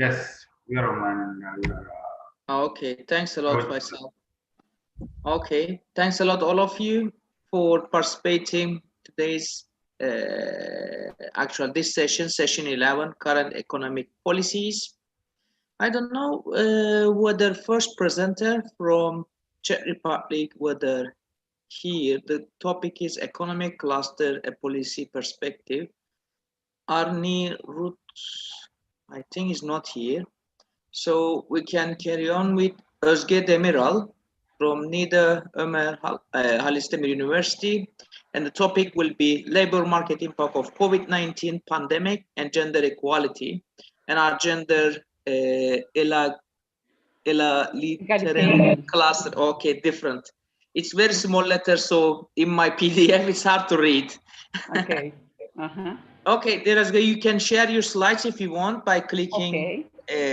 Yes, we are Oman and we are. Okay, thanks a lot, Faisal. Okay, thanks a lot, all of you, for participating today's this session 11, current economic policies. I don't know whether first presenter from Czech Republic, whether here the topic is economic cluster, a policy perspective. Arni Roots, I think, is not here. So we can carry on with Özge Demiral from Nida Ömer Halis Demir University. And the topic will be labor market impact of COVID-19 pandemic and gender equality. And our gender literary cluster. Okay, different. It's very small letters, so in my PDF it's hard to read. Okay. Okay, Derazga, you can share your slides if you want by clicking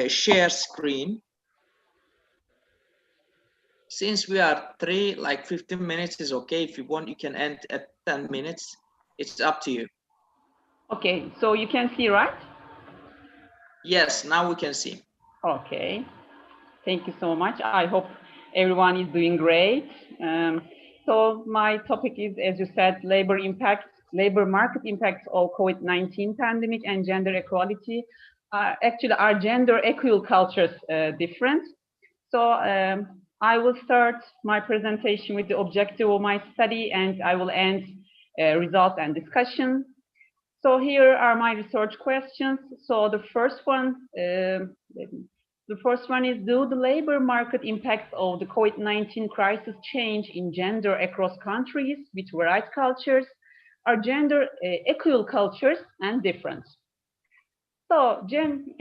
share screen. Since we are like 15 minutes is okay. If you want, you can end at 10 minutes. It's up to you. Okay, so you can see, right? Yes, now we can see. Okay, thank you so much. I hope everyone is doing great. So my topic is, as you said, labor market impacts of COVID-19 pandemic and gender equality. Actually, our gender equal cultures different. So I will start my presentation with the objective of my study, and I will end results and discussion. So here are my research questions. So the first one is, do the labor market impacts of the COVID-19 crisis change in gender across countries with varied cultures? Are gender equal cultures and different? So,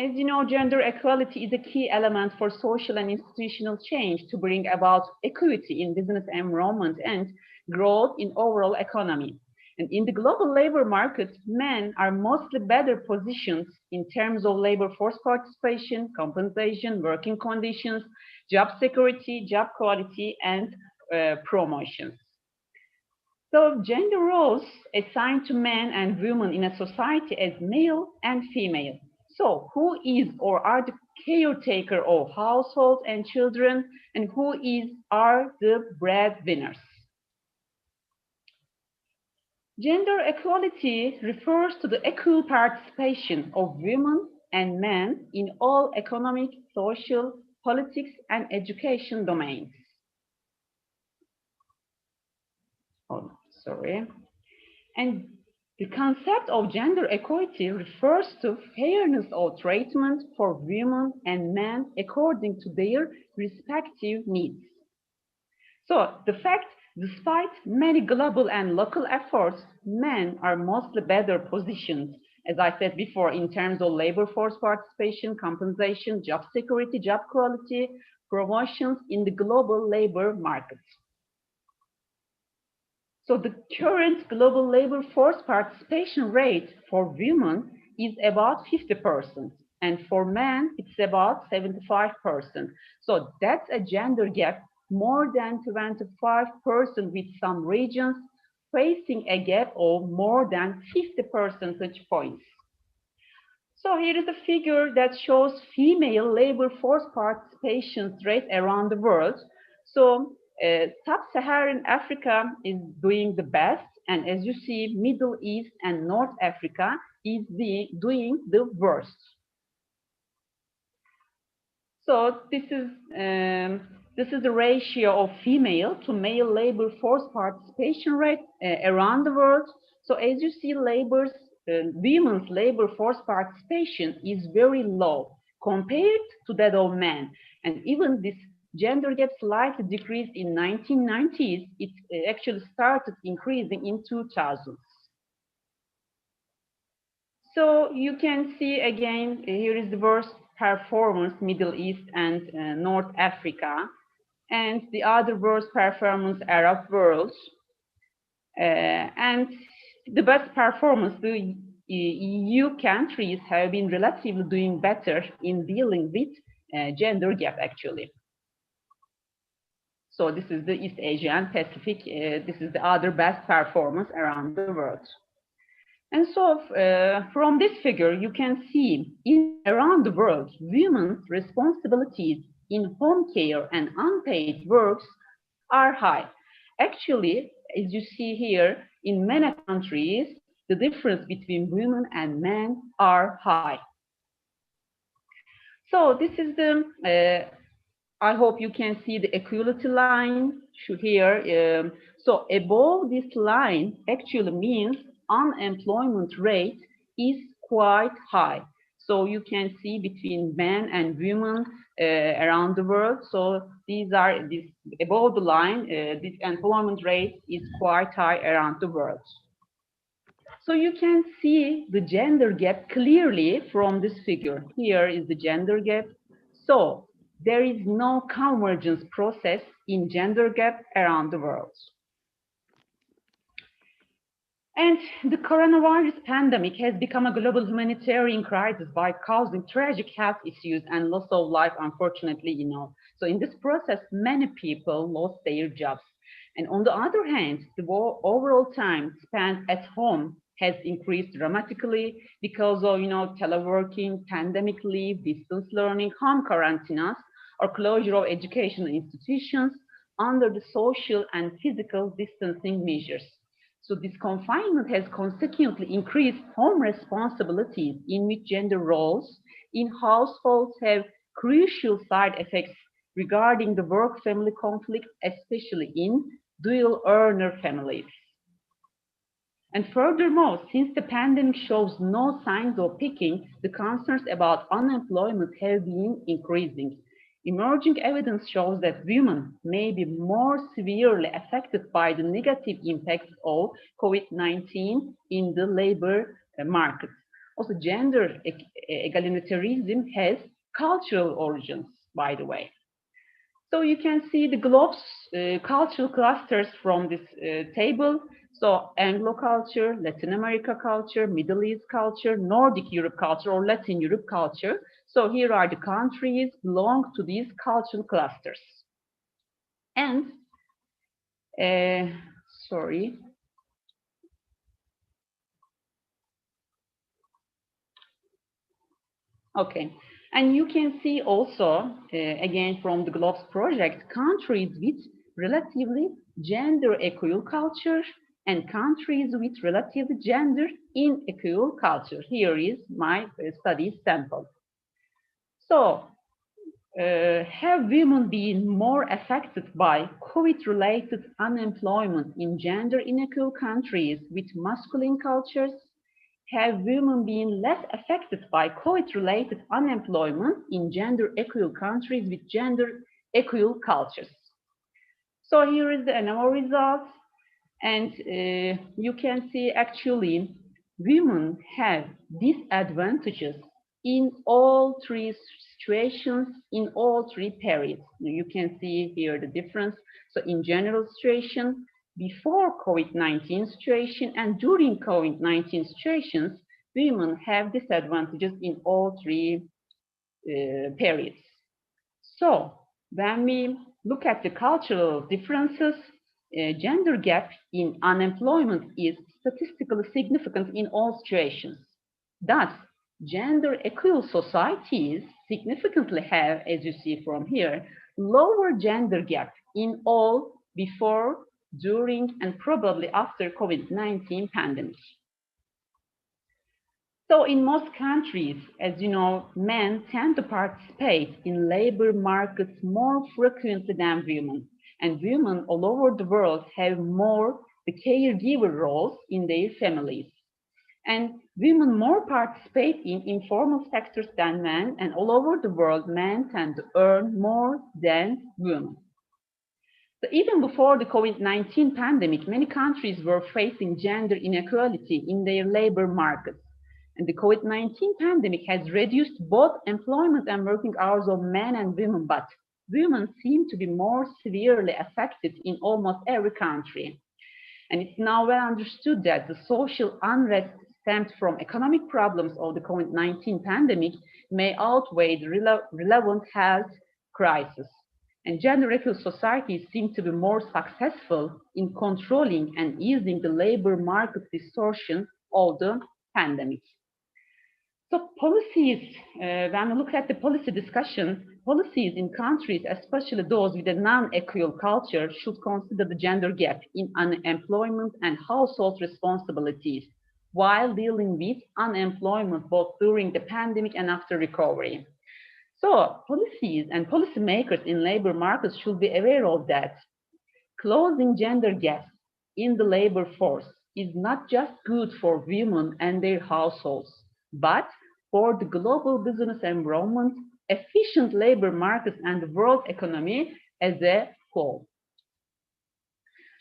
as you know, gender equality is a key element for social and institutional change to bring about equity in business environment and growth in overall economy. And in the global labor market, men are mostly better positioned in terms of labor force participation, compensation, working conditions, job security, job quality, and promotions. So gender roles assigned to men and women in a society as male and female. So who is or are the caretaker of household and children, and who are the breadwinners? Gender equality refers to the equal participation of women and men in all economic, social, politics, and education domains. Oh, sorry. And the concept of gender equality refers to fairness of treatment for women and men according to their respective needs. So the fact, despite many global and local efforts, men are mostly better positioned, as I said before, in terms of labor force participation, compensation, job security, job quality, promotions in the global labor market. So the current global labor force participation rate for women is about 50%, and for men, it's about 75%. So that's a gender gap more than 25%, with some regions facing a gap of more than 50 percentage points. So here is a figure that shows female labor force participation rate around the world. So Sub-Saharan Africa is doing the best, and as you see, Middle East and North Africa is doing the worst. So this is the ratio of female to male labor force participation rate around the world. So as you see, women's labor force participation is very low compared to that of men, and even this gender gap slightly decreased in 1990s. It actually started increasing in 2000s. So you can see again, here is the worst performance, Middle East and North Africa, and the other worst performance, Arab world. And the best performance, the EU countries have been relatively doing better in dealing with gender gap actually. So this is the East Asia and Pacific. This is the other best performance around the world. And so from this figure, you can see around the world, women's responsibilities in home care and unpaid works are high. Actually, as you see here, in many countries, the difference between women and men are high. So this is the, I hope you can see the equality line here. So above this line actually means unemployment rate is quite high. So you can see between men and women around the world. So these are this above the line. This employment rate is quite high around the world. So you can see the gender gap clearly from this figure. Here is the gender gap. So there is no convergence process in gender gap around the world. And the coronavirus pandemic has become a global humanitarian crisis by causing tragic health issues and loss of life, unfortunately, you know. So in this process, many people lost their jobs. And on the other hand, the overall time spent at home has increased dramatically because of, you know, teleworking, pandemic leave, distance learning, home quarantines, or closure of educational institutions under the social and physical distancing measures. So this confinement has consequently increased home responsibilities in which gender roles in households have crucial side effects regarding the work-family conflict, especially in dual earner families. And furthermore, since the pandemic shows no signs of peaking, the concerns about unemployment have been increasing. Emerging evidence shows that women may be more severely affected by the negative impacts of COVID-19 in the labor market. Also, gender egalitarianism has cultural origins, by the way. So you can see the globe's cultural clusters from this table. So Anglo culture, Latin America culture, Middle East culture, Nordic Europe culture, or Latin Europe culture. So here are the countries belong to these cultural clusters. And, sorry. Okay. And you can see also, again, from the GLOBS project, countries with relatively gender equal culture and countries with relatively gender inequal culture. Here is my study sample. So, have women been more affected by COVID-related unemployment in gender inequal countries with masculine cultures? Have women been less affected by COVID-related unemployment in gender equal countries with gender equal cultures? So here is the ANOVA results, and you can see actually women have disadvantages in all three situations, in all three periods. You can see here the difference. So in general situation, before COVID-19 situation and during COVID-19 situations, women have disadvantages in all three periods. So when we look at the cultural differences, gender gap in unemployment is statistically significant in all situations. Thus, gender equal societies significantly have, as you see from here, lower gender gap in all before, during, and probably after COVID-19 pandemic. So in most countries, as you know, men tend to participate in labor markets more frequently than women. And women all over the world have more the caregiver roles in their families. And women more participate in informal sectors than men, and all over the world, men tend to earn more than women. So even before the COVID-19 pandemic, many countries were facing gender inequality in their labor markets. And the COVID-19 pandemic has reduced both employment and working hours of men and women, but women seem to be more severely affected in almost every country. And it's now well understood that the social unrest stemmed from economic problems of the COVID-19 pandemic may outweigh the relevant health crisis. And gender equal societies seem to be more successful in controlling and easing the labor market distortion of the pandemic. So policies, when we look at the policy discussion, policies in countries, especially those with a non-equal culture, should consider the gender gap in unemployment and household responsibilities while dealing with unemployment both during the pandemic and after recovery. So policies and policymakers in labor markets should be aware of that. Closing gender gaps in the labor force is not just good for women and their households, but for the global business environment, efficient labor markets, and the world economy as a whole.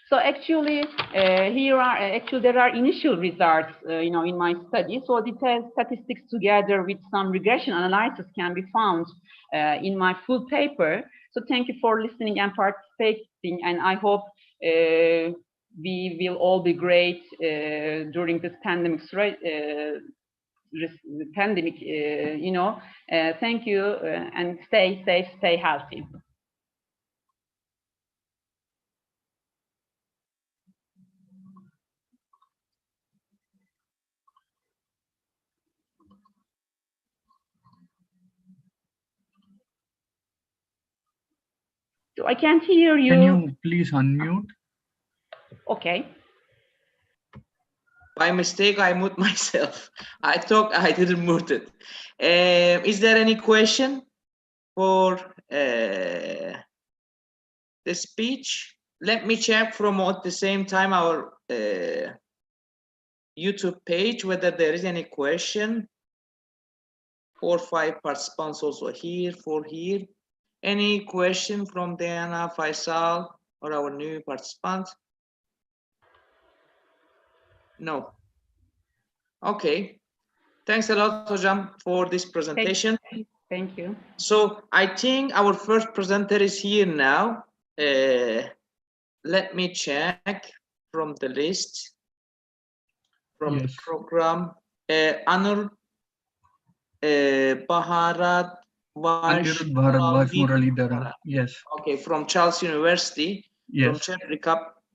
So actually, there are initial results, in my study. So detailed statistics together with some regression analysis can be found in my full paper. So thank you for listening and participating, and I hope we will all be great during this pandemic. Thank you, and stay safe, stay healthy. So I can't hear you. Can you please unmute? Okay. By mistake, I mute myself. I thought I didn't mute it. Is there any question for the speech? Let me check from at the same time our YouTube page whether there is any question. 4 or 5 participants also here, 4 here. Any question from Diana, Faisal, or our new participants? No. Okay. Thanks a lot, Hojam, for this presentation. Thank you. So I think our first presenter is here now. Let me check from the list, from the program. Anur Bharat Muralidharan. Yes. Okay, from Charles University, yes. from Czech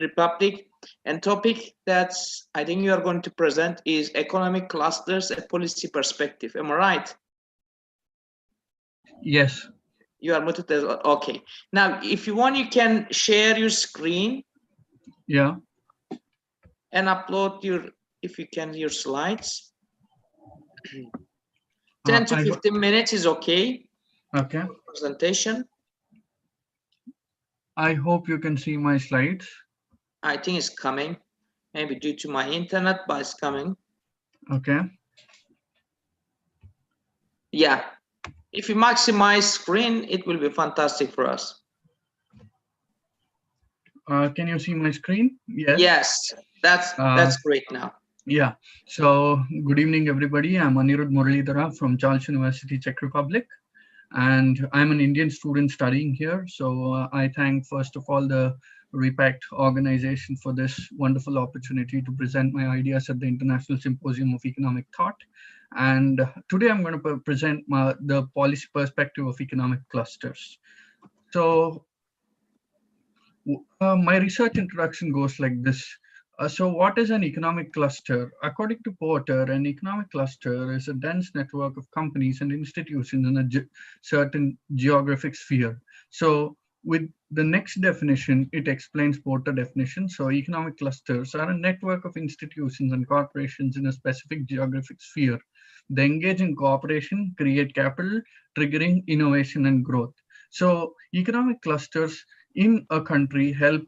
Republic. And topic that's I think you are going to present is economic clusters, a policy perspective. Am I right? Yes. You are muted. Okay. Now, if you want, you can share your screen. Yeah. And upload your, if you can, your slides. 10 to 15 minutes is okay. Okay. Presentation. I hope you can see my slides. I think it's coming. Maybe due to my internet, but it's coming. Okay. Yeah. If you maximize screen, it will be fantastic for us. Can you see my screen? Yes. Yes, that's great now. Yeah. So good evening, everybody. I'm Anirudh Muralidhara from Charles University, Czech Republic. And I'm an Indian student studying here. So I thank, first of all, the RePEcT organization for this wonderful opportunity to present my ideas at the International Symposium of Economic Thought. And today I'm going to present the policy perspective of economic clusters. So my research introduction goes like this. So what is an economic cluster? According to Porter, an economic cluster is a dense network of companies and institutions in a certain geographic sphere. So with the next definition, it explains Porter definition. So economic clusters are a network of institutions and corporations in a specific geographic sphere. They engage in cooperation, create capital, triggering innovation and growth. So economic clusters in a country help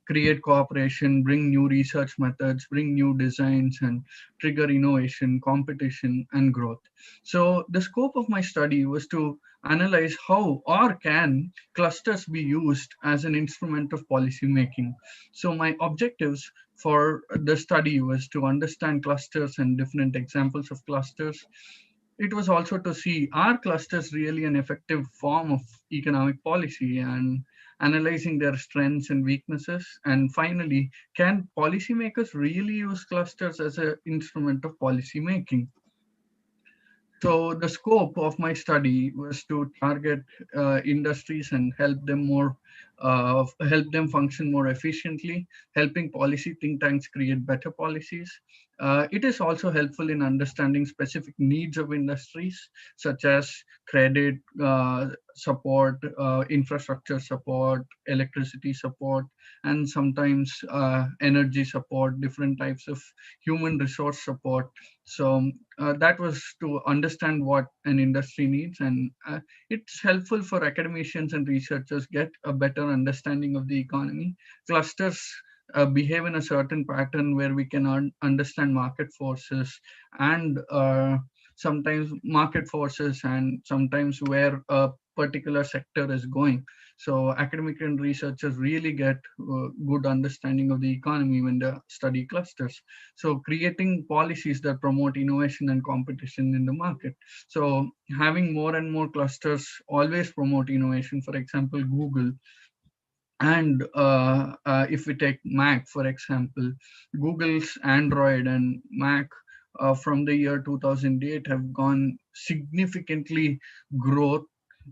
create cooperation, bring new research methods, bring new designs, and trigger innovation, competition, and growth. So the scope of my study was to analyze how or can clusters be used as an instrument of policy making. So my objectives for the study was to understand clusters and different examples of clusters. It was also to see, are clusters really an effective form of economic policy, and analyzing their strengths and weaknesses. And finally, can policymakers really use clusters as an instrument of policy making? So the scope of my study was to target industries and help them more help them function more efficiently, helping policy think tanks create better policies. It is also helpful in understanding specific needs of industries, such as credit support, infrastructure support, electricity support, and sometimes energy support, different types of human resource support. So that was to understand what an industry needs, and it's helpful for academicians and researchers get a better understanding of the economy. Clusters behave in a certain pattern where we can understand market forces and sometimes where a particular sector is going. So academic and researchers really get good understanding of the economy when they study clusters. So creating policies that promote innovation and competition in the market. So having more and more clusters always promote innovation. For example, Google. And if we take Mac, for example, Google's Android and Mac from the year 2008 have gone significantly growth,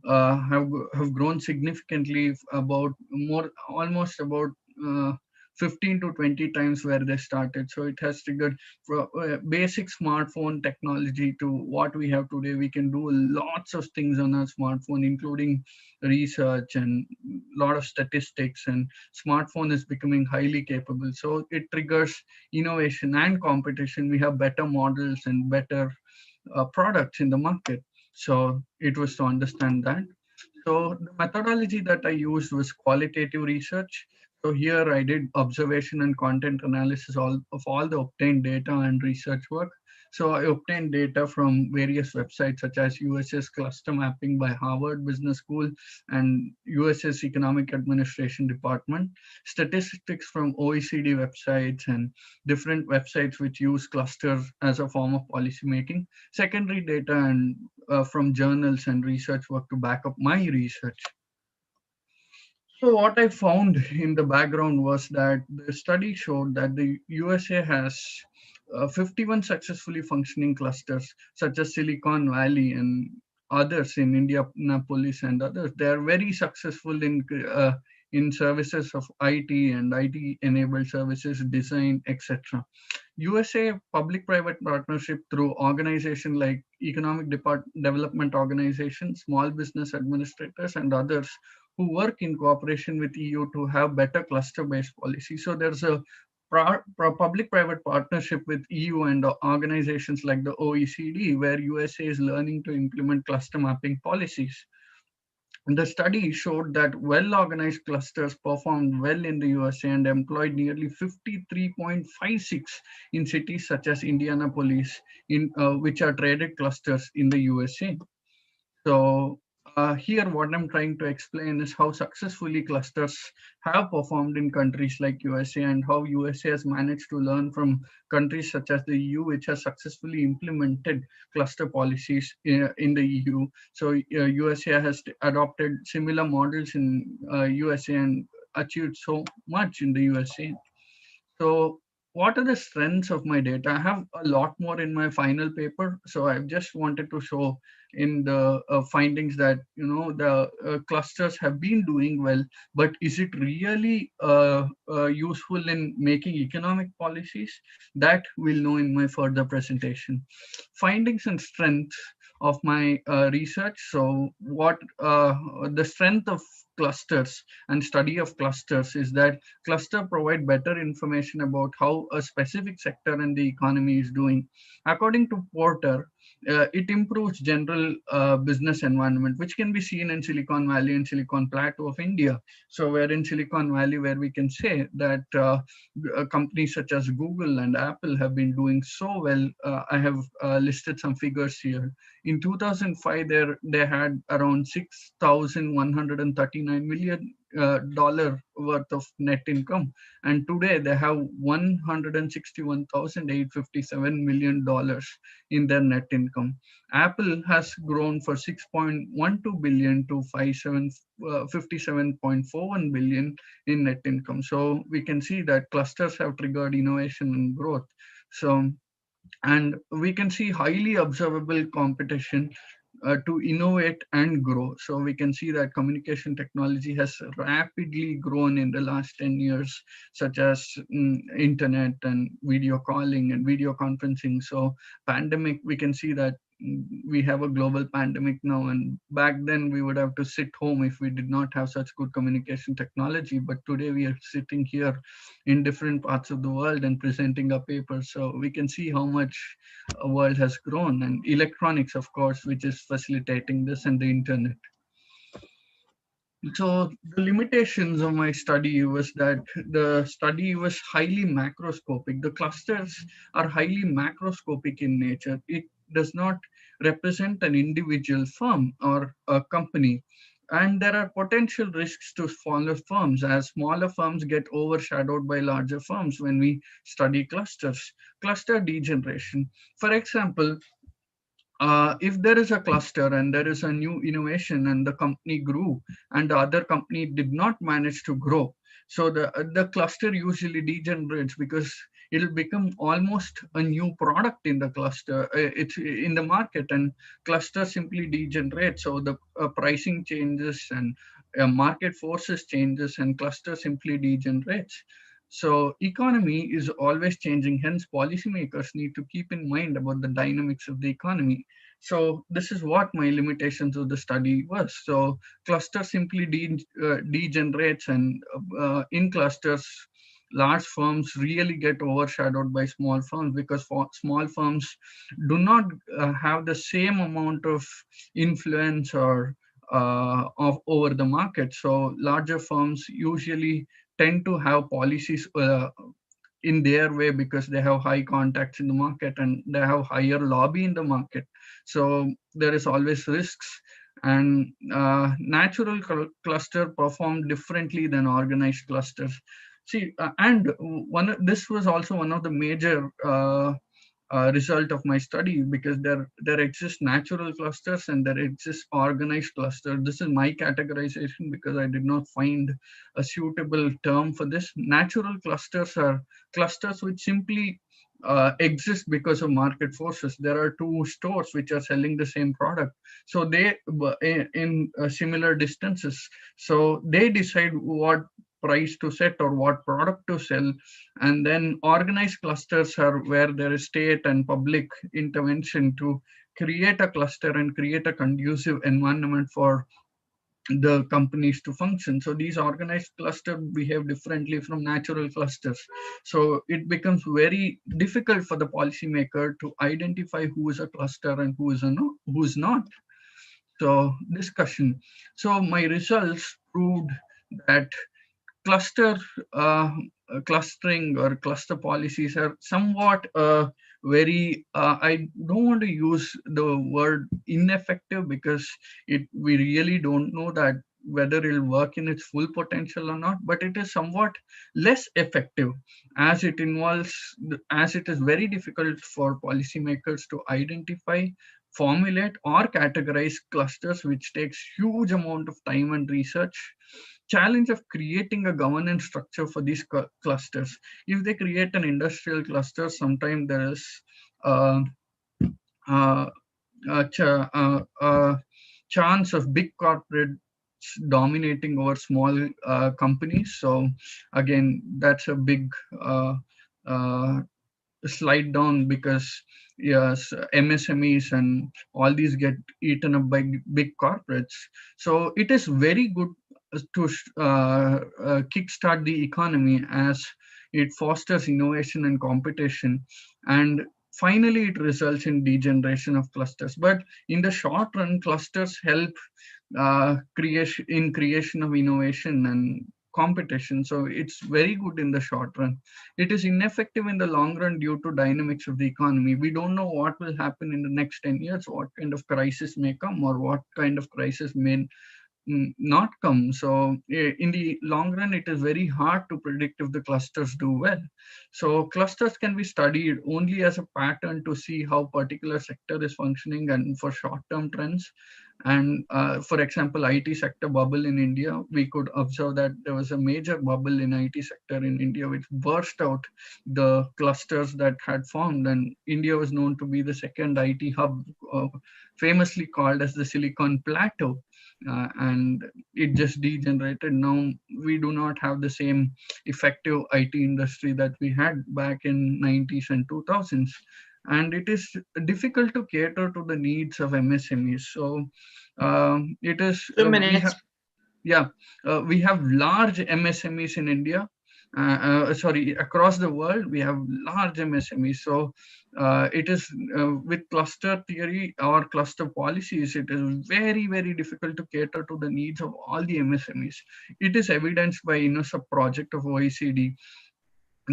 have grown significantly about more, almost about uh, 15 to 20 times where they started. So it has triggered from basic smartphone technology to what we have today. We can do lots of things on our smartphone, including research and a lot of statistics, and smartphone is becoming highly capable. So it triggers innovation and competition. We have better models and better products in the market. So it was to understand that. So the methodology that I used was qualitative research. So here I did observation and content analysis of all the obtained data and research work. So I obtained data from various websites such as USS Cluster Mapping by Harvard Business School and USS Economic Administration Department, statistics from OECD websites and different websites which use clusters as a form of policy making, secondary data and from journals and research work to back up my research. So what I found in the background was that the study showed that the USA has 51 successfully functioning clusters, such as Silicon Valley and others in Indianapolis and others. They are very successful in services of IT and IT-enabled services, design, etc. USA public-private partnership through organizations like Economic Development Organization, Small Business Administrators, and others who work in cooperation with EU to have better cluster-based policy. So there's a public-private partnership with EU and organizations like the OECD, where USA is learning to implement cluster mapping policies. And the study showed that well-organized clusters performed well in the USA and employed nearly 53.56 in cities such as Indianapolis, which are traded clusters in the USA. So here what I'm trying to explain is how successfully clusters have performed in countries like USA and how USA has managed to learn from countries such as the EU, which has successfully implemented cluster policies in the EU. So USA has adopted similar models in USA and achieved so much in the USA. So what are the strengths of my data? I have a lot more in my final paper. So I just wanted to show in the findings that, the clusters have been doing well, but is it really useful in making economic policies? That we'll know in my further presentation. Findings and strengths of my research. So what the strength of clusters and study of clusters is that cluster provide better information about how a specific sector in the economy is doing. According to Porter, it improves general business environment, which can be seen in Silicon Valley and Silicon Plateau of India. So we're in Silicon Valley, where we can say that companies such as Google and Apple have been doing so well. I have listed some figures here. In 2005, they had around $6,139 million worth of net income, and today they have $161,857 million in their net income. Apple has grown for 6.12 billion to 57.41 billion in net income. So we can see that clusters have triggered innovation and growth. So, and we can see highly observable competition to innovate and grow. So we can see that communication technology has rapidly grown in the last 10 years, such as internet and video calling and video conferencing. So pandemic, we can see that we have a global pandemic now, and back then we would have to sit home if we did not have such good communication technology. But today we are sitting here in different parts of the world and presenting our papers. So we can see how much world has grown, and electronics, of course, which is facilitating this, and the internet. So the limitations of my study was that the study was highly macroscopic. The clusters are highly macroscopic in nature. It does not represent an individual firm or a company. And there are potential risks to smaller firms, as smaller firms get overshadowed by larger firms when we study clusters. Cluster degeneration. For example, if there is a cluster and there is a new innovation and the company grew and the other company did not manage to grow, so the cluster usually degenerates because it'll become almost a new product in the cluster. It's in the market, and cluster simply degenerates. So the pricing changes and market forces changes, and cluster simply degenerates. So economy is always changing, hence policymakers need to keep in mind about the dynamics of the economy. So this is what my limitations of the study was. So cluster simply degenerates, and in clusters, large firms really get overshadowed by small firms, because small firms do not have the same amount of influence or over the market. So larger firms usually tend to have policies in their way because they have high contacts in the market and they have higher lobby in the market. So there is always risks, and natural cluster perform differently than organized clusters. See, and this was also one of the major result of my study, because there exist natural clusters and there exists organized cluster. This is my categorization because I did not find a suitable term for this. Natural clusters are clusters which simply exist because of market forces. There are two stores which are selling the same product, so they in similar distances, so they decide what price to set or what product to sell. And then organized clusters are where there is state and public intervention to create a cluster and create a conducive environment for the companies to function. So these organized clusters behave differently from natural clusters. So it becomes very difficult for the policymaker to identify who is a cluster and who is not. So discussion. So my results proved that cluster clustering or cluster policies are somewhat very I don't want to use the word ineffective, because we really don't know that whether it'll work in its full potential or not, but it is somewhat less effective, as it involves, as it is very difficult for policymakers to identify, formulate or categorize clusters, which takes huge amount of time and research. Challenge of creating a governance structure for these clusters. If they create an industrial cluster, sometimes there is uh, uh, chance of big corporates dominating over small companies. So again, that's a big slide down, because yes, MSMEs and all these get eaten up by big corporates. So it is very good to kickstart the economy, as it fosters innovation and competition, and finally it results in degeneration of clusters. But in the short run, clusters help creation of innovation and competition. So it's very good in the short run. It is ineffective in the long run due to dynamics of the economy. We don't know what will happen in the next 10 years, what kind of crisis may come or what kind of crisis may not come. So in the long run, it is very hard to predict if the clusters do well. So clusters can be studied only as a pattern to see how particular sector is functioning and for short-term trends. And for example, IT sector bubble in India, we could observe that there was a major bubble in IT sector in India, which burst out the clusters that had formed. And India was known to be the second IT hub, famously called as the Silicon Plateau. And it just degenerated. Now we do not have the same effective IT industry that we had back in 90s and 2000s. And it is difficult to cater to the needs of MSMEs. So it is, 2 minutes. we have large MSMEs in India. Sorry, across the world, we have large MSMEs. So it is with cluster theory or cluster policies, it is very, very difficult to cater to the needs of all the MSMEs. It is evidenced by a project of OECD.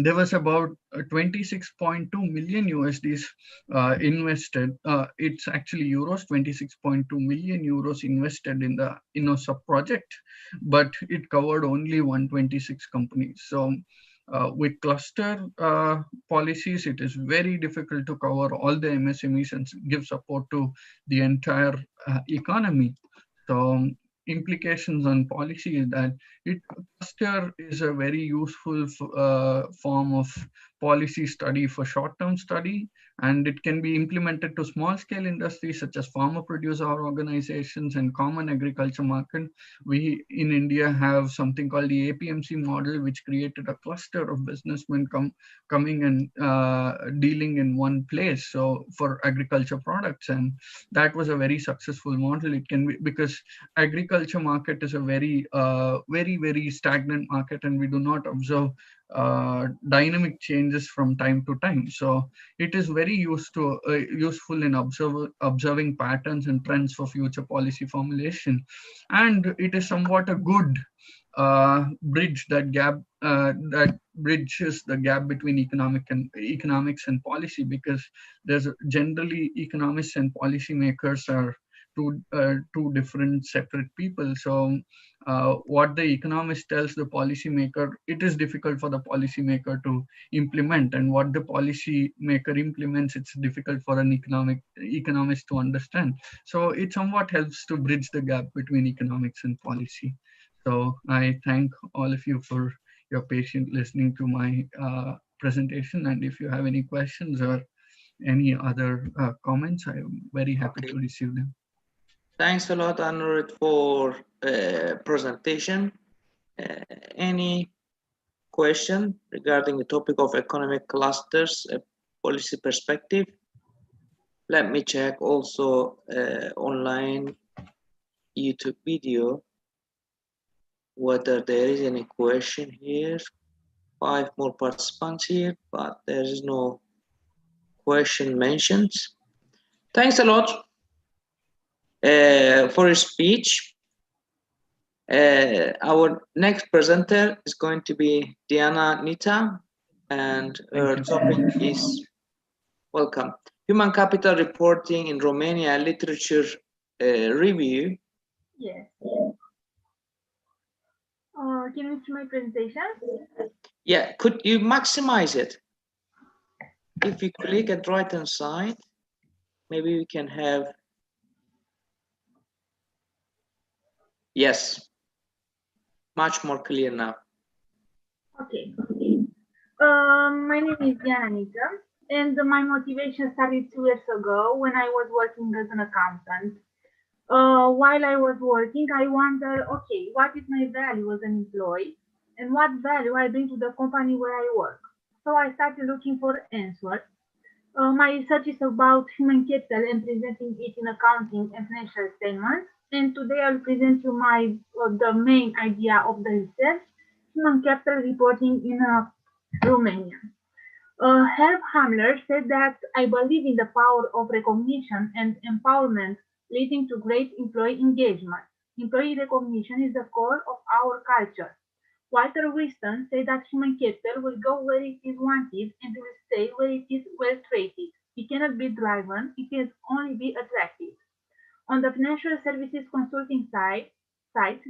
There was about 26.2 million USDs invested. It's actually euros, 26.2 million euros invested in the InnoSub project, but it covered only 126 companies. So with cluster policies, it is very difficult to cover all the MSMEs and give support to the entire economy. So implications on policy is that cluster is a very useful form of policy study for short-term study, and it can be implemented to small-scale industries such as farmer producer organizations and common agriculture market. We in India have something called the APMC model, which created a cluster of businessmen coming and dealing in one place. So for agriculture products, and that was a very successful model. It can be because agriculture market is a very, very stagnant market, and we do not observe dynamic changes from time to time. So it is very useful in observing patterns and trends for future policy formulation. And it is somewhat a good bridge that bridges the gap between economics and policy, because there's generally economists and policymakers are two different separate people. So what the economist tells the policymaker, it is difficult for the policymaker to implement, and what the policymaker implements, it's difficult for an economist to understand. So it somewhat helps to bridge the gap between economics and policy. So I thank all of you for your patient listening to my presentation, and if you have any questions or any other comments, I am very happy to receive them. Thanks a lot, Anurit, for presentation. Any question regarding the topic of economic clusters, policy perspective? Let me check also online YouTube video whether there is any question here. 5 more participants here, but there is no question mentioned. Thanks a lot for your speech. Our next presenter is going to be Diana Nita, and her topic is, welcome, Human Capital Reporting in Romania Literature Review. Yes. Can you see my presentation? Yeah, could you maximize it? If you click at right hand side, maybe we can have, yes, much more clear now. Okay. My name is Diana Nita, and my motivation started 2 years ago when I was working as an accountant. While I was working, I wondered, okay, what is my value as an employee, and what value I bring to the company where I work? So I started looking for answers. My research is about human capital and presenting it in accounting and financial statements. And today I'll present you the main idea of the research, human capital reporting in Romania. Herb Hamler said that I believe in the power of recognition and empowerment leading to great employee engagement. Employee recognition is the core of our culture. Walter Whiston said that human capital will go where it is wanted and will stay where it is well treated. It cannot be driven, it can only be attracted. On the financial services consulting side,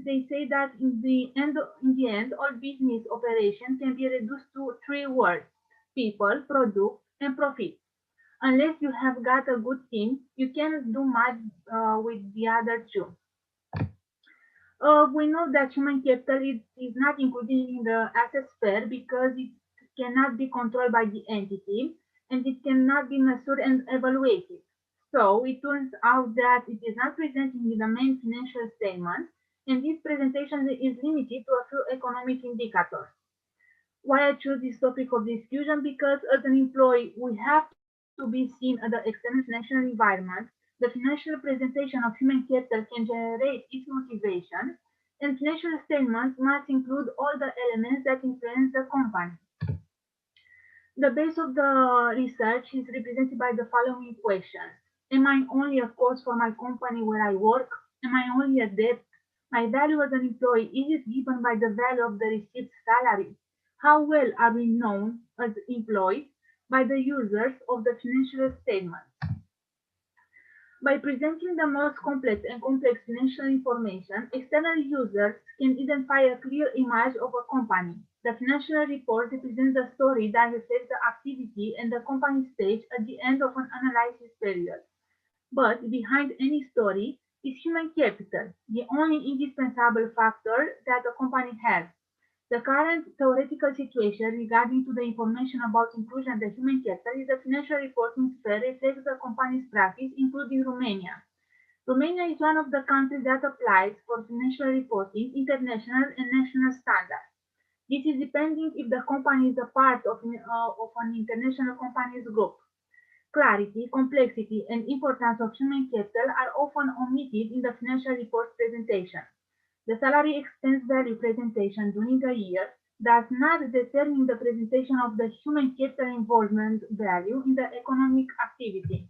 they say that in the end, all business operations can be reduced to 3 words: people, product, and profit. Unless you have got a good team, you can't do much with the other two. We know that human capital is not included in the asset sphere because it cannot be controlled by the entity and it cannot be measured and evaluated. So it turns out that it is not presented in the main financial statement, and this presentation is limited to a few economic indicators. Why I choose this topic of discussion? Because as an employee, we have to be seen at the external financial environment. The financial presentation of human capital can generate its motivation, and financial statements must include all the elements that influence the company. The base of the research is represented by the following questions. Am I only a cost for my company where I work? Am I only a debt? My value as an employee, is it given by the value of the received salary? How well are we known as employees by the users of the financial statement? By presenting the most complex and complex financial information, external users can identify a clear image of a company. The financial report represents the story that reflects the activity and the company stage at the end of an analysis period. But behind any story is human capital, the only indispensable factor that a company has. The current theoretical situation regarding to the information about inclusion of the human capital is the financial reporting sphere reflects the company's practice, including Romania. Romania is one of the countries that applies for financial reporting international and national standards. This is depending if the company is a part of an international companies group. Clarity, complexity, and importance of human capital are often omitted in the financial report presentation. The salary expense value presentation during a year does not determine the presentation of the human capital involvement value in the economic activity.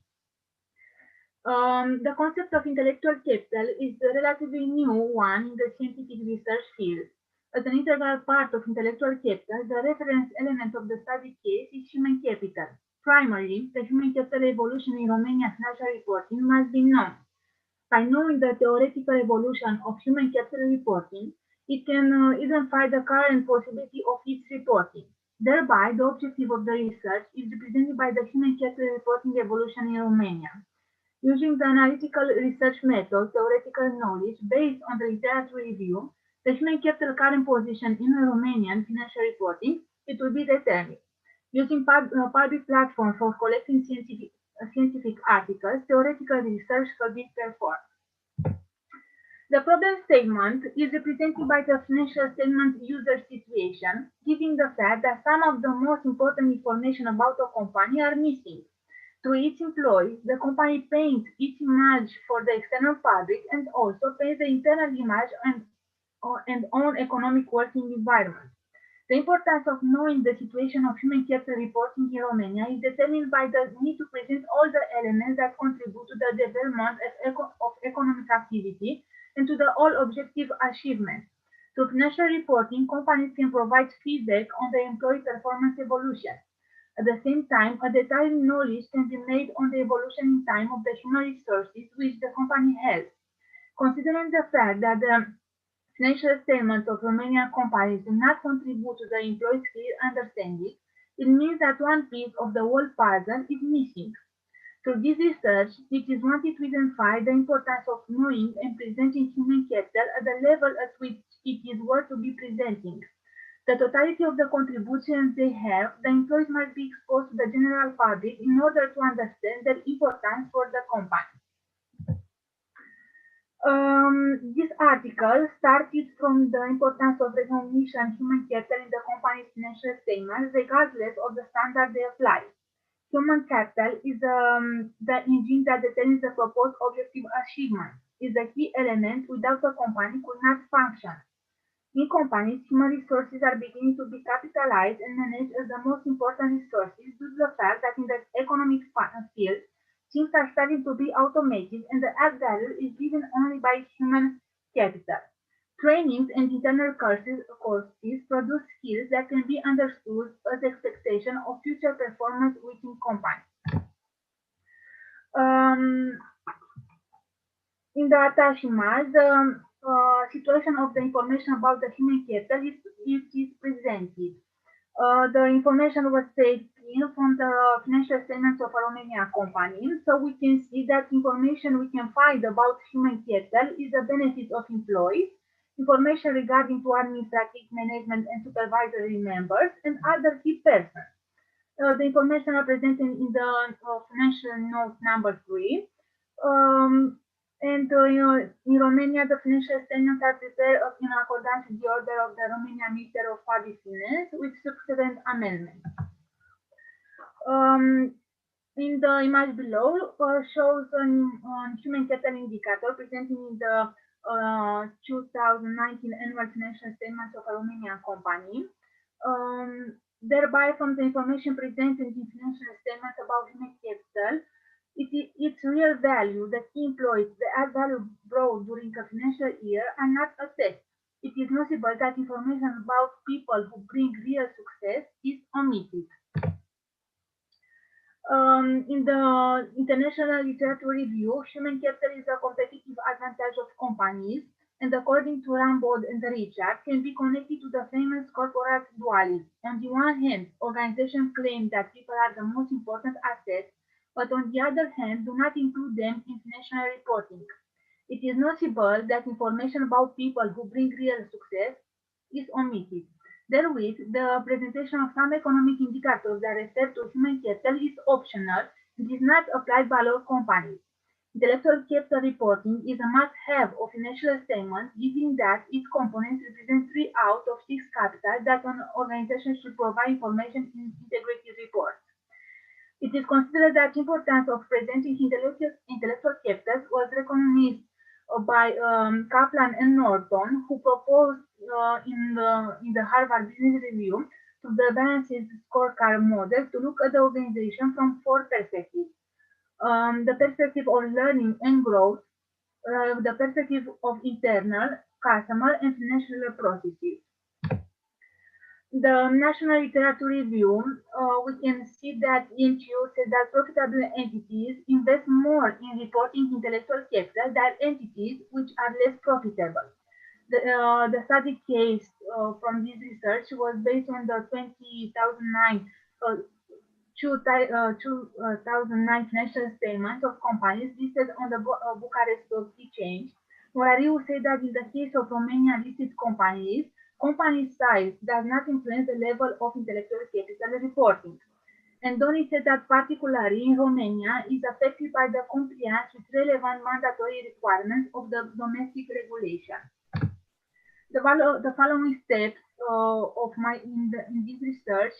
The concept of intellectual capital is a relatively new one in the scientific research field. As an integral part of intellectual capital, the reference element of the study case is human capital. Primarily, the human capital evolution in Romania's financial reporting must be known. By knowing the theoretical evolution of human capital reporting, it can identify the current possibility of its reporting. Thereby, the objective of the research is represented by the human capital reporting evolution in Romania. Using the analytical research method, theoretical knowledge based on the literature review, the human capital current position in Romanian financial reporting, it will be determined. Using public platforms for collecting scientific articles, theoretical research can be performed. The problem statement is represented by the financial statement user situation, giving the fact that some of the most important information about a company are missing. Through its employees, the company paints its image for the external public and also paints the internal image and own economic working environment. The importance of knowing the situation of human capital reporting in Romania is determined by the need to present all the elements that contribute to the development of economic activity and to the all objective achievement. Through financial reporting, companies can provide feedback on the employee performance evolution. At the same time, a detailed knowledge can be made on the evolution in time of the human resources which the company has. Considering the fact that the financial statements of Romanian companies do not contribute to the employee's clear understanding, it means that one piece of the whole puzzle is missing. Through this research, it is wanted to identify the importance of knowing and presenting human capital at the level at which it is worth to be presenting. The totality of the contributions they have, the employees must be exposed to the general public in order to understand their importance for the company. This article started from the importance of recognition human capital in the company's financial statements, regardless of the standard they apply. Human capital is the engine that determines the proposed objective achievement. Is the key element without a company could not function. In companies, human resources are beginning to be capitalized and managed as the most important resources due to the fact that in the economic field, things are starting to be automated and the add value is given only by human capital. Trainings and internal courses produce skills that can be understood as expectation of future performance within companies. In the attached image, the situation of the information about the human capital is presented. The information was taken in from the financial statements of a Romanian company. So we can see that information we can find about human capital is the benefit of employees, information regarding to administrative management and supervisory members and other key persons. The information are presented in the financial note number 3. In Romania, the financial statements are prepared in accordance with the order of the Romanian Minister of Public Finance with subsequent amendments. In the image below shows a human capital indicator presenting in the 2019 annual financial statements of a Romanian company. Thereby, from the information presented in financial statements about human capital, its real value, the key employees, the add value brought during a financial year are not assessed. It is noticeable that information about people who bring real success is omitted. In the International Literature Review, human capital is a competitive advantage of companies, and according to Rambaud and Richard, can be connected to the famous corporate dualism. On the one hand, organizations claim that people are the most important asset, but on the other hand, do not include them in financial reporting. It is noticeable that information about people who bring real success is omitted. Therewith, the presentation of some economic indicators that refer to human capital is optional and is not applied by all companies. Intellectual capital reporting is a must-have of financial statements, given that its components represent 3 out of 6 capital that an organization should provide information in integrated reports. It is considered that the importance of presenting intellectual capital was recognized by Kaplan and Norton, who proposed in the Harvard Business Review to the balanced scorecard model to look at the organization from 4 perspectives. The perspective of learning and growth, the perspective of internal, customer, and financial processes. The National Literature Review, we can see that NGO says that profitable entities invest more in reporting intellectual capital than entities which are less profitable. The study case from this research was based on the 2009 financial statements of companies listed on the Bucharest Stock Exchange, where you say that in the case of Romanian listed companies, company size does not influence the level of intellectual capital reporting. And Donny said that particularly in Romania is affected by the compliance with relevant mandatory requirements of the domestic regulation. The following steps in this research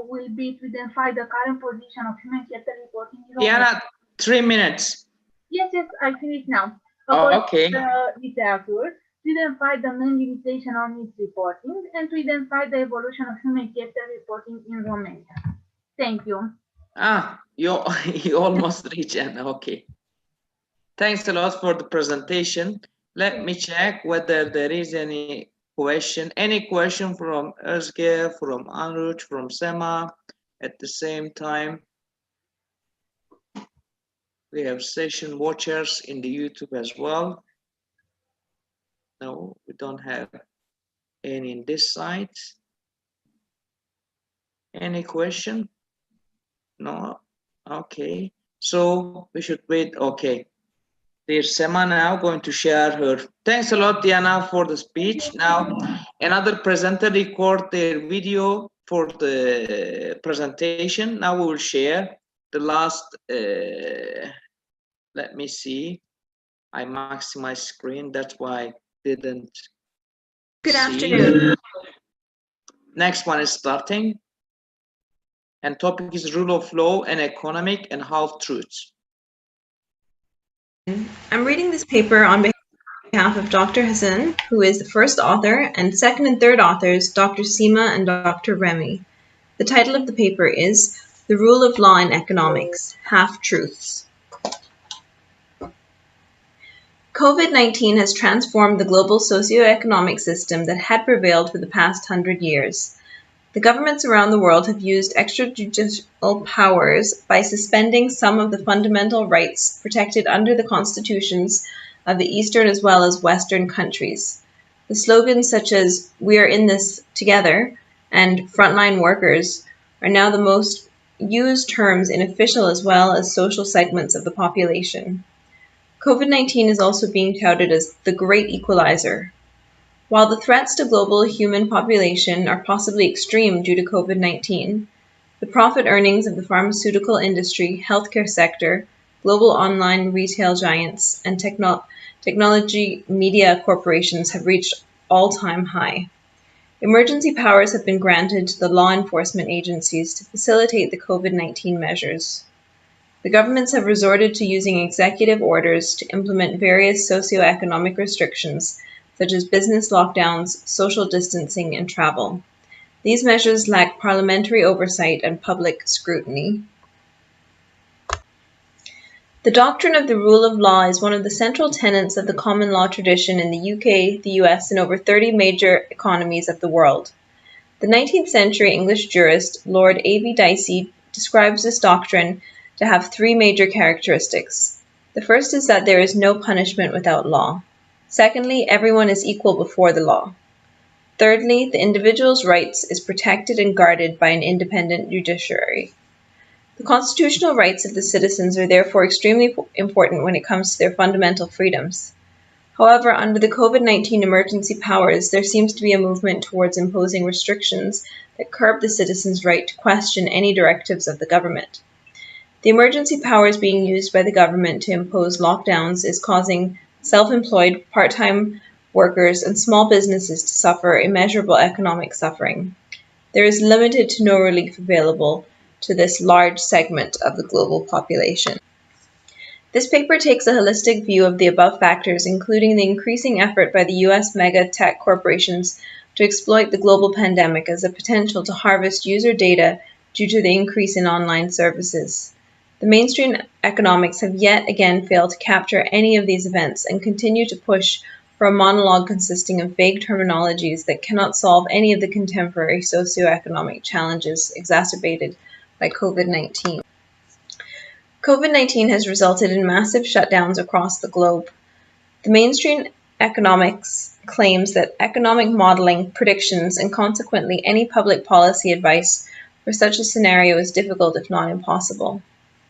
will be to identify the current position of human capital reporting in Romania. Diana, 3 minutes. Yes, I finish now. Okay. Literature, to identify the main limitation on its reporting, and to identify the evolution of human capital reporting in Romania. Thank you. You almost reached it. Okay. Thanks a lot for the presentation. Let me check whether there is any question. Any question from Özge, from Anruch, from Sema at the same time? We have session watchers in the YouTube as well. No, we don't have any in this site. Any question? No? Okay. So we should wait. Okay. There's Sema now going to share her. Thanks a lot, Diana, for the speech. Now, another presenter record their video for the presentation. Now we will share the last, let me see. I maximize screen, that's why I didn't Good see. afternoon. Next one is starting. And topic is rule of law and economic and half-truths. I'm reading this paper on behalf of Dr. Hassan, who is the first author, and second and third authors, Dr. Seema and Dr. Remy. The title of the paper is The Rule of Law in Economics, Half-Truths. COVID-19 has transformed the global socio-economic system that had prevailed for the past 100 years. The governments around the world have used extrajudicial powers by suspending some of the fundamental rights protected under the constitutions of the Eastern as well as Western countries. The slogans such as "We are in this together" and "Frontline workers" are now the most used terms in official as well as social segments of the population. COVID-19 is also being touted as the great equalizer. While the threats to global human population are possibly extreme due to COVID-19, the profit earnings of the pharmaceutical industry, healthcare sector, global online retail giants, and technology media corporations have reached all-time high. Emergency powers have been granted to the law enforcement agencies to facilitate the COVID-19 measures. The governments have resorted to using executive orders to implement various socioeconomic restrictions, such as business lockdowns, social distancing, and travel. These measures lack parliamentary oversight and public scrutiny. The doctrine of the rule of law is one of the central tenets of the common law tradition in the UK, the US, and over 30 major economies of the world. The 19th century English jurist Lord A.V. Dicey describes this doctrine to have three major characteristics. The first is that there is no punishment without law. Secondly, everyone is equal before the law. Thirdly, the individual's rights is protected and guarded by an independent judiciary. The constitutional rights of the citizens are therefore extremely important when it comes to their fundamental freedoms. However, under the COVID-19 emergency powers, there seems to be a movement towards imposing restrictions that curb the citizens' right to question any directives of the government. The emergency powers being used by the government to impose lockdowns is causing self-employed, part-time workers and small businesses to suffer immeasurable economic suffering. There is limited to no relief available to this large segment of the global population. This paper takes a holistic view of the above factors, including the increasing effort by the US mega tech corporations to exploit the global pandemic as a potential to harvest user data due to the increase in online services. The mainstream economics have yet again failed to capture any of these events and continue to push for a monologue consisting of vague terminologies that cannot solve any of the contemporary socioeconomic challenges exacerbated by COVID-19. COVID-19 has resulted in massive shutdowns across the globe. The mainstream economics claims that economic modeling, predictions, and consequently any public policy advice for such a scenario is difficult if not impossible.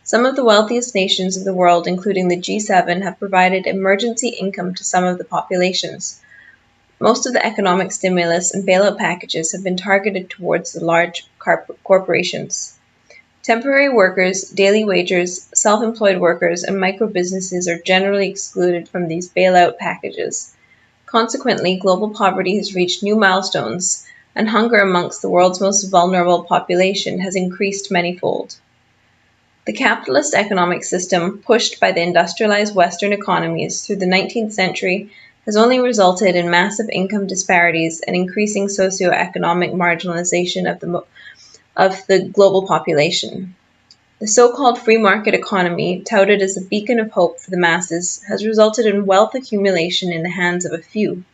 Some of the wealthiest nations of the world, including the G7, have provided emergency income to some of the populations. Most of the economic stimulus and bailout packages have been targeted towards the large corporations. Temporary workers, daily wagers, self-employed workers, and micro-businesses are generally excluded from these bailout packages. Consequently, global poverty has reached new milestones, and hunger amongst the world's most vulnerable population has increased manyfold. The capitalist economic system, pushed by the industrialized Western economies through the 19th century, has only resulted in massive income disparities and increasing socioeconomic marginalization of the global population. The so-called free market economy, touted as a beacon of hope for the masses, has resulted in wealth accumulation in the hands of a few.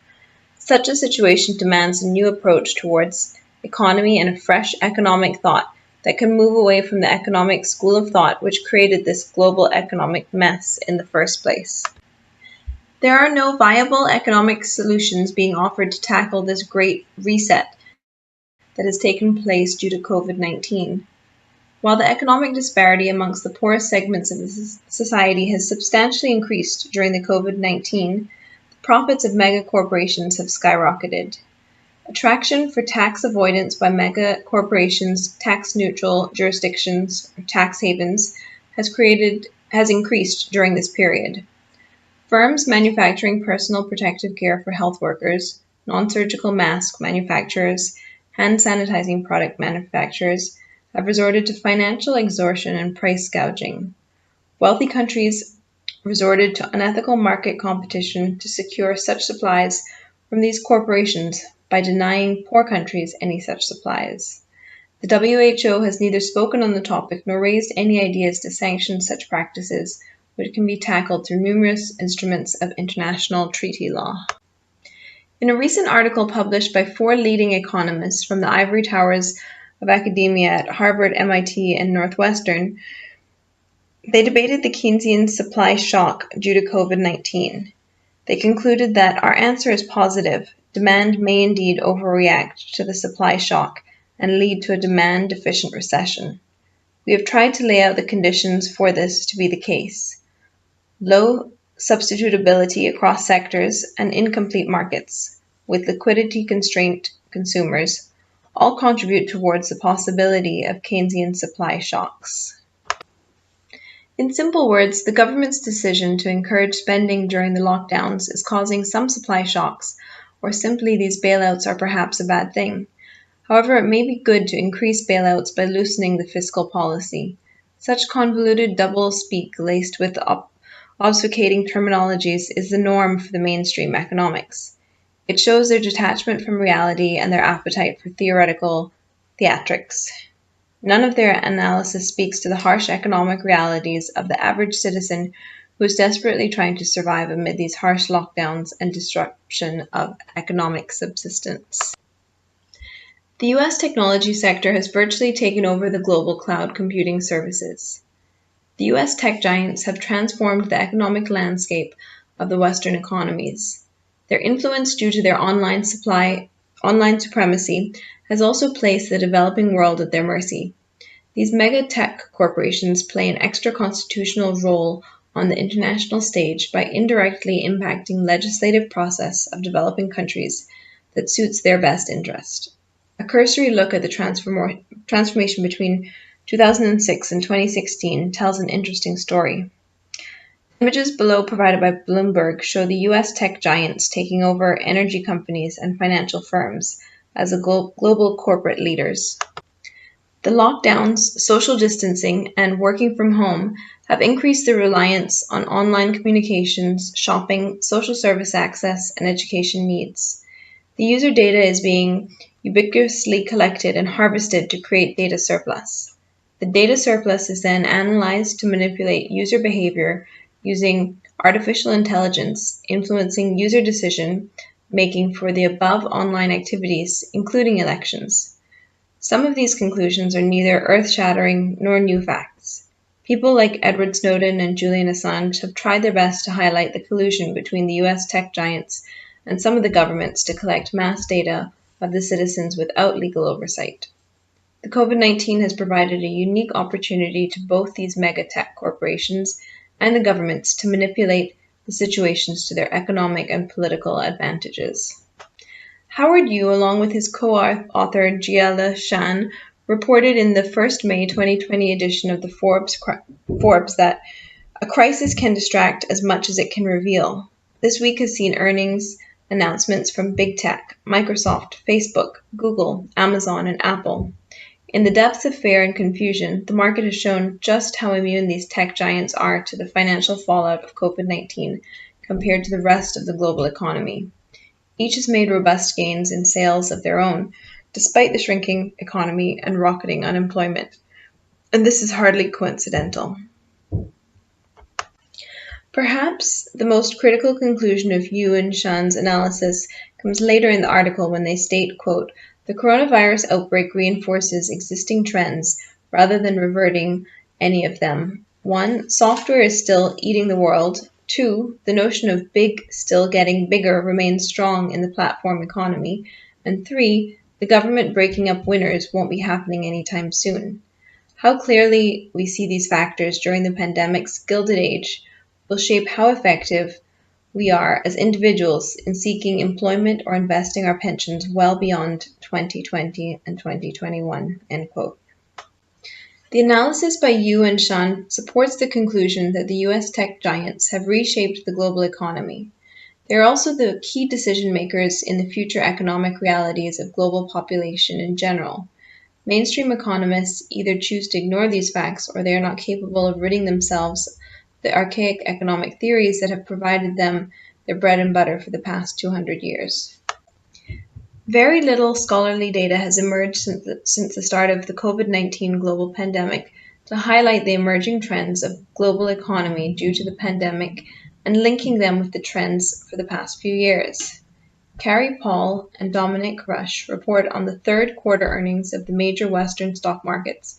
Such a situation demands a new approach towards economy and a fresh economic thought that can move away from the economic school of thought which created this global economic mess in the first place. There are no viable economic solutions being offered to tackle this great reset that has taken place due to COVID-19. While the economic disparity amongst the poorest segments of society has substantially increased during the COVID-19, the profits of mega corporations have skyrocketed. Attraction for tax avoidance by mega corporations, tax-neutral jurisdictions, or tax havens, has increased during this period. Firms manufacturing personal protective gear for health workers, non-surgical mask manufacturers, hand sanitizing product manufacturers have resorted to financial extortion and price gouging. Wealthy countries resorted to unethical market competition to secure such supplies from these corporations by denying poor countries any such supplies. The WHO has neither spoken on the topic nor raised any ideas to sanction such practices, which can be tackled through numerous instruments of international treaty law. In a recent article published by 4 leading economists from the ivory towers of academia at Harvard, MIT, and Northwestern, they debated the Keynesian supply shock due to COVID-19. They concluded that our answer is positive. Demand may indeed overreact to the supply shock, and lead to a demand-deficient recession. We have tried to lay out the conditions for this to be the case. Low substitutability across sectors and incomplete markets, with liquidity-constrained consumers, all contribute towards the possibility of Keynesian supply shocks. In simple words, the government's decision to encourage spending during the lockdowns is causing some supply shocks, or simply these bailouts are perhaps a bad thing. However, it may be good to increase bailouts by loosening the fiscal policy. Such convoluted double-speak laced with obfuscating terminologies is the norm for the mainstream economics. It shows their detachment from reality and their appetite for theoretical theatrics. None of their analysis speaks to the harsh economic realities of the average citizen who is desperately trying to survive amid these harsh lockdowns and disruption of economic subsistence. The US technology sector has virtually taken over the global cloud computing services. The US tech giants have transformed the economic landscape of the Western economies. Their influence due to their online supremacy has also placed the developing world at their mercy. These mega tech corporations play an extra-constitutional role on the international stage by indirectly impacting legislative process of developing countries that suits their best interest. A cursory look at the transformation between 2006 and 2016 tells an interesting story. Images below provided by Bloomberg show the US tech giants taking over energy companies and financial firms as global corporate leaders. The lockdowns, social distancing, and working from home have increased the reliance on online communications, shopping, social service access, and education needs. The user data is being ubiquitously collected and harvested to create data surplus. The data surplus is then analyzed to manipulate user behavior using artificial intelligence, influencing user decision making for the above online activities, including elections. Some of these conclusions are neither earth-shattering nor new facts. People like Edward Snowden and Julian Assange have tried their best to highlight the collusion between the US tech giants and some of the governments to collect mass data of the citizens without legal oversight. The COVID-19 has provided a unique opportunity to both these mega tech corporations and the governments to manipulate the situations to their economic and political advantages. Howard Yu, along with his co-author Jiala Shan, reported in the first May 2020 edition of the Forbes that a crisis can distract as much as it can reveal. This week has seen earnings announcements from big tech, Microsoft, Facebook, Google, Amazon, and Apple. In the depths of fear and confusion, the market has shown just how immune these tech giants are to the financial fallout of COVID-19 compared to the rest of the global economy. Each has made robust gains in sales of their own, despite the shrinking economy and rocketing unemployment. And this is hardly coincidental. Perhaps the most critical conclusion of Yu and Shan's analysis comes later in the article when they state, quote, "The coronavirus outbreak reinforces existing trends rather than reverting any of them. 1. Software is still eating the world. 2. The notion of big still getting bigger remains strong in the platform economy. And 3. The government breaking up winners won't be happening anytime soon." How clearly we see these factors during the pandemic's Gilded Age will shape how effective we are as individuals in seeking employment or investing our pensions well beyond 2020 and 2021, end quote. The analysis by Yu and Shan supports the conclusion that the US tech giants have reshaped the global economy. They are also the key decision makers in the future economic realities of global population in general. Mainstream economists either choose to ignore these facts or they are not capable of ridding themselves of the archaic economic theories that have provided them their bread and butter for the past 200 years. Very little scholarly data has emerged since the start of the COVID-19 global pandemic to highlight the emerging trends of global economy due to the pandemic and linking them with the trends for the past few years. Carrie Paul and Dominic Rush report on the third quarter earnings of the major Western stock markets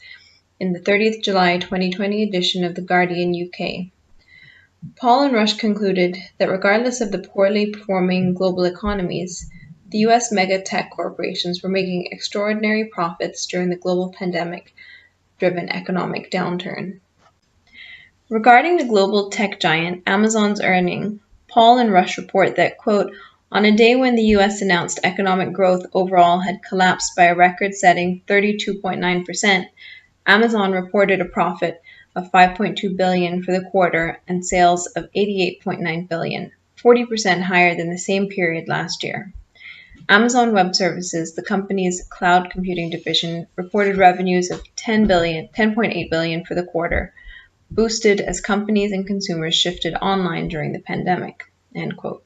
in the 30th July 2020 edition of The Guardian UK. Paul and Rush concluded that regardless of the poorly performing global economies, the the US mega tech corporations were making extraordinary profits during the global pandemic-driven economic downturn. Regarding the global tech giant Amazon's earning, Paul and Rush report that, quote, on a day when the US announced economic growth overall had collapsed by a record-setting 32.9%, Amazon reported a profit of $5.2 billion for the quarter and sales of $88.9 billion, 40% higher than the same period last year. Amazon Web Services, the company's cloud computing division, reported revenues of $10.8 billion for the quarter, boosted as companies and consumers shifted online during the pandemic, end quote.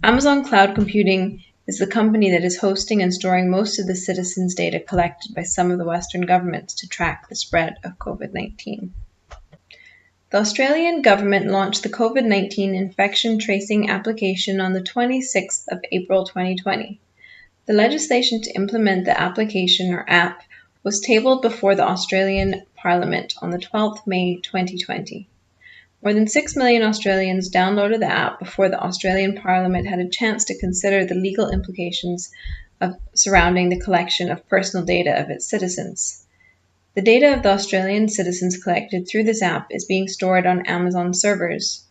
Amazon Cloud Computing is the company that is hosting and storing most of the citizens' data collected by some of the Western governments to track the spread of COVID-19. The Australian government launched the COVID-19 infection tracing application on the 26th of April 2020. The legislation to implement the application or app was tabled before the Australian Parliament on the 12th May 2020. More than 6 million Australians downloaded the app before the Australian Parliament had a chance to consider the legal implications surrounding the collection of personal data of its citizens. The data of the Australian citizens collected through this app is being stored on Amazon servers.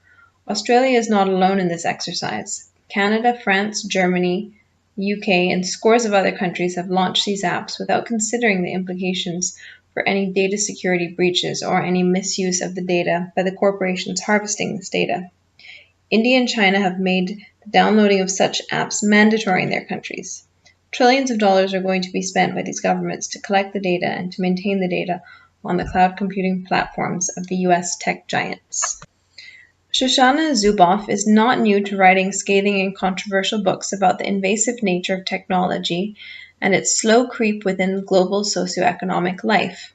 Australia is not alone in this exercise. Canada, France, Germany, UK, and scores of other countries have launched these apps without considering the implications for any data security breaches or any misuse of the data by the corporations harvesting this data. India and China have made the downloading of such apps mandatory in their countries. Trillions of dollars are going to be spent by these governments to collect the data and to maintain the data on the cloud computing platforms of the US tech giants. Shoshana Zuboff is not new to writing scathing and controversial books about the invasive nature of technology and its slow creep within global socioeconomic life.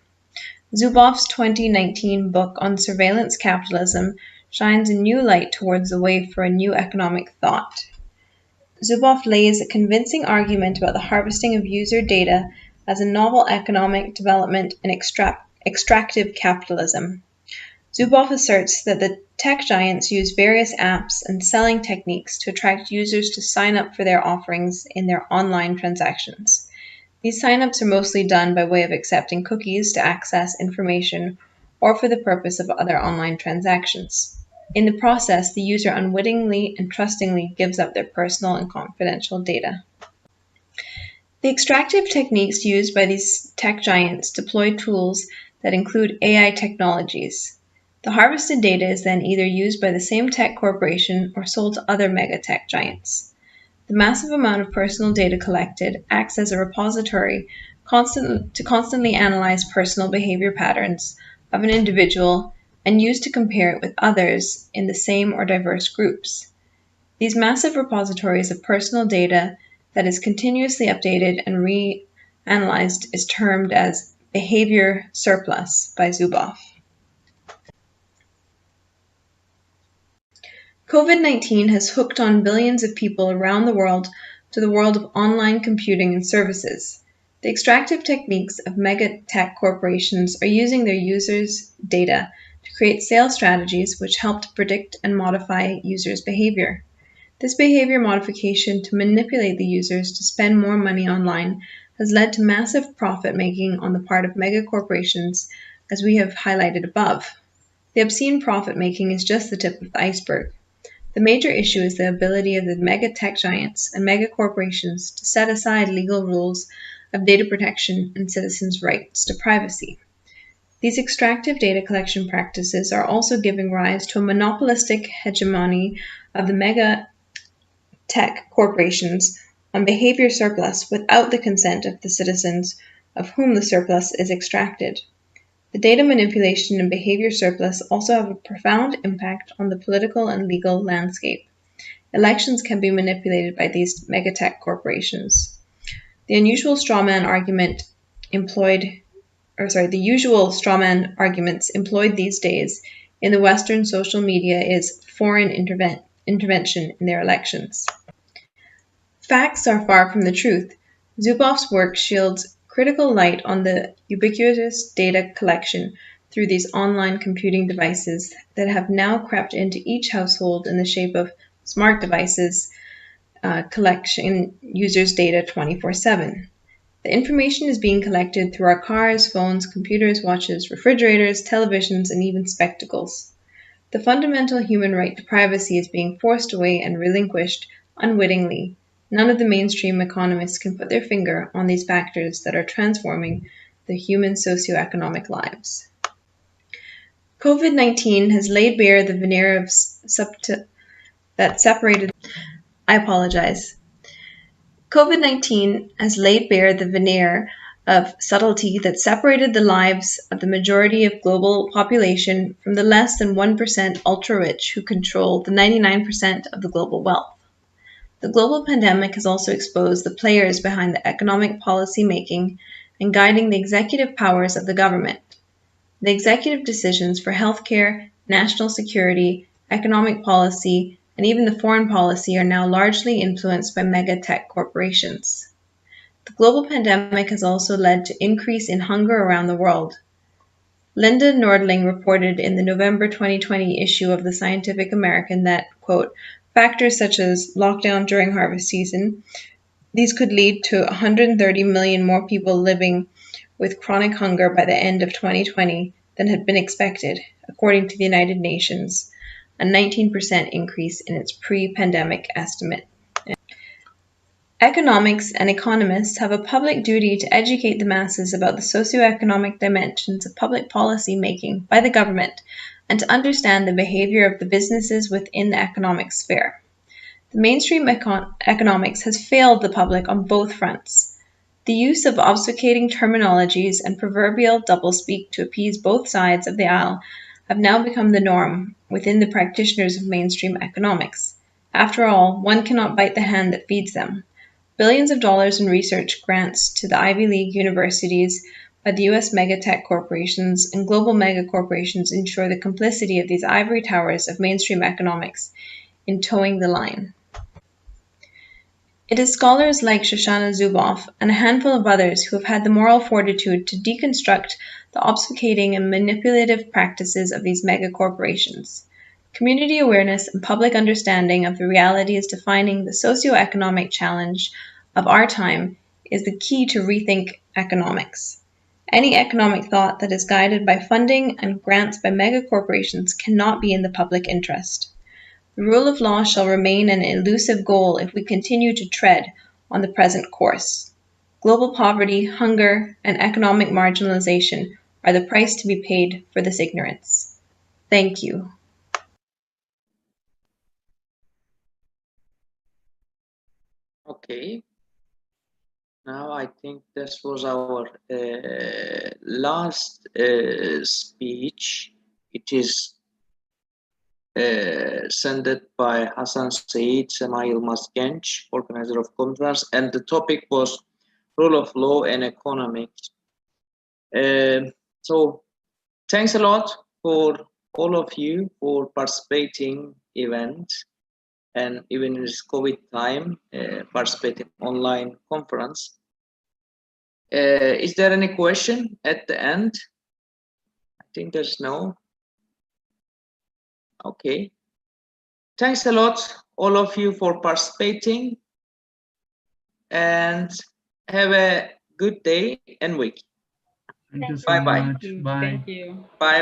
Zuboff's 2019 book on surveillance capitalism shines a new light towards the way for a new economic thought. Zuboff lays a convincing argument about the harvesting of user data as a novel economic development in extractive capitalism. Zuboff asserts that the tech giants use various apps and selling techniques to attract users to sign up for their offerings in their online transactions. These sign-ups are mostly done by way of accepting cookies to access information or for the purpose of other online transactions. In the process, the user unwittingly and trustingly gives up their personal and confidential data. The extractive techniques used by these tech giants deploy tools that include AI technologies. The harvested data is then either used by the same tech corporation or sold to other mega tech giants. The massive amount of personal data collected acts as a repository to constantly analyze personal behavior patterns of an individual and used to compare it with others in the same or diverse groups. These massive repositories of personal data that is continuously updated and reanalyzed is termed as behavior surplus by Zuboff. COVID-19 has hooked on billions of people around the world to the world of online computing and services. The extractive techniques of mega tech corporations are using their users' data to create sales strategies which help to predict and modify users' behavior. This behavior modification to manipulate the users to spend more money online has led to massive profit making on the part of mega corporations, as we have highlighted above. The obscene profit making is just the tip of the iceberg. The major issue is the ability of the mega tech giants and mega corporations to set aside legal rules of data protection and citizens' rights to privacy. These extractive data collection practices are also giving rise to a monopolistic hegemony of the mega tech corporations on behavior surplus without the consent of the citizens of whom the surplus is extracted. The data manipulation and behavior surplus also have a profound impact on the political and legal landscape. Elections can be manipulated by these megatech corporations. The usual strawman arguments employed these days in the Western social media is foreign intervention in their elections. Facts are far from the truth. Zuboff's work shields critical light on the ubiquitous data collection through these online computing devices that have now crept into each household in the shape of smart devices collection users' data 24/7. The information is being collected through our cars, phones, computers, watches, refrigerators, televisions, and even spectacles. The fundamental human right to privacy is being forced away and relinquished unwittingly. None of the mainstream economists can put their finger on these factors that are transforming the human socioeconomic lives. COVID-19 has laid bare the veneer of that separated. I apologize. COVID-19 has laid bare the veneer of subtlety that separated the lives of the majority of global population from the less than 1% ultra-rich who control the 99% of the global wealth. The global pandemic has also exposed the players behind the economic policy making and guiding the executive powers of the government. The executive decisions for healthcare, national security, economic policy, and even the foreign policy are now largely influenced by mega tech corporations. The global pandemic has also led to increase in hunger around the world. Linda Nordling reported in the November 2020 issue of the Scientific American that, quote, factors such as lockdown during harvest season, these could lead to 130 million more people living with chronic hunger by the end of 2020 than had been expected, according to the United Nations, a 19% increase in its pre-pandemic estimate. Economics and economists have a public duty to educate the masses about the socioeconomic dimensions of public policy making by the government and to understand the behavior of the businesses within the economic sphere. The mainstream economics has failed the public on both fronts. The use of obfuscating terminologies and proverbial doublespeak to appease both sides of the aisle have now become the norm within the practitioners of mainstream economics. After all, one cannot bite the hand that feeds them. Billions of dollars in research grants to the Ivy League universities by the US megatech corporations and global megacorporations ensure the complicity of these ivory towers of mainstream economics in towing the line. It is scholars like Shoshana Zuboff and a handful of others who have had the moral fortitude to deconstruct the obfuscating and manipulative practices of these megacorporations. Community awareness and public understanding of the realities defining the socioeconomic challenge of our time is the key to rethink economics. Any economic thought that is guided by funding and grants by megacorporations cannot be in the public interest. The rule of law shall remain an elusive goal if we continue to tread on the present course. Global poverty, hunger, and economic marginalization are the price to be paid for this ignorance. Thank you. Okay. Now I think this was our last speech. It is sent by Hassan Said Semail Masgenç, organizer of conference, and the topic was rule of law and economics. So thanks a lot for all of you for participating event and even in this COVID time, participating online conference. Is there any question at the end? I think there's no. Okay. Thanks a lot, all of you, for participating, and have a good day and week. Thank you so Thank you. Bye-bye. much. Bye. Thank you. Bye.